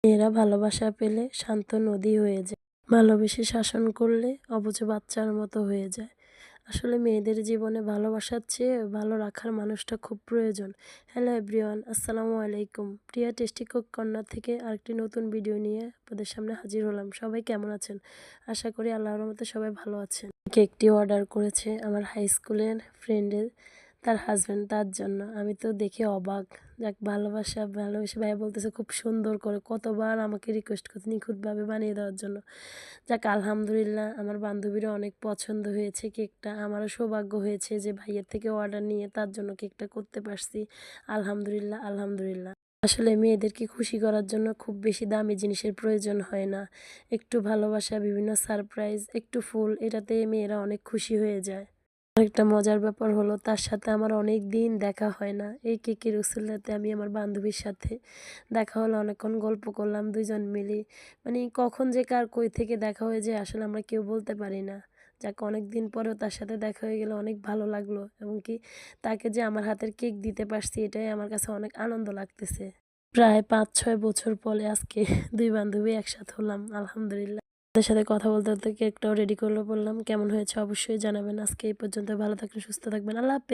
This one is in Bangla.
মেয়েরা ভালোবাসা পেলে শান্ত নদী হয়ে যায়, ভালোবেসে শাসন করলে অবুঝ বাচ্চার মতো হয়ে যায়। আসলে মেয়েদের জীবনে ভালোবাসার চেয়ে ভালো রাখার মানুষটা খুব প্রয়োজন। হ্যালো এভরিওয়ান, আসসালামু আলাইকুম। প্রিয়া টেস্টি কুক কর্নার থেকে আরেকটি নতুন ভিডিও নিয়ে আপনাদের সামনে হাজির হলাম। সবাই কেমন আছেন? আশা করি আল্লাহর রহমতে সবাই ভালো আছেন। কেকটি অর্ডার করেছে আমার হাই স্কুলের ফ্রেন্ডের তার হাজব্যান্ড, তার জন্য। আমি তো দেখে অবাক। যাক, ভালোবেসে ভাইয়া বলতেছে খুব সুন্দর করে, কতবার আমাকে রিকোয়েস্ট করতে নিখুঁতভাবে বানিয়ে দেওয়ার জন্য। যাক, আলহামদুলিল্লাহ আমার বান্ধবীরও অনেক পছন্দ হয়েছে কেকটা। আমারও সৌভাগ্য হয়েছে যে ভাইয়ের থেকে অর্ডার নিয়ে তার জন্য কেকটা করতে পারছি। আলহামদুলিল্লাহ, আলহামদুলিল্লাহ। আসলে মেয়েদেরকে খুশি করার জন্য খুব বেশি দামি জিনিসের প্রয়োজন হয় না। একটু ভালোবাসা, বিভিন্ন সারপ্রাইজ, একটু ফুল, এটাতে মেয়েরা অনেক খুশি হয়ে যায়। আরেকটা মজার ব্যাপার হলো, তার সাথে আমার অনেক দিন দেখা হয় না। এই কেকের উসিলাতে আমি আমার বান্ধবীর সাথে দেখা হলো, অনেকক্ষণ গল্প করলাম দুইজন মিলে। মানে কখন যে কার কই থেকে দেখা হয়ে যায় আসলে আমরা কেউ বলতে পারি না। যাক, অনেক দিন পরেও তার সাথে দেখা হয়ে গেলে অনেক ভালো লাগলো, এবং কি তাকে যে আমার হাতের কেক দিতে পারছি এটাই আমার কাছে অনেক আনন্দ লাগতেছে। প্রায় ৫-৬ বছর পরে আজকে দুই বান্ধবী একসাথে হলাম, আলহামদুলিল্লাহ। আপনাদের সাথে কথা বলতে বলতে কেকটাও রেডি করলো বললাম। কেমন হয়েছে অবশ্যই জানাবেন। আজকে এই পর্যন্ত, ভালো থাকবেন, সুস্থ থাকবেন, আল্লাহ হাফেজ।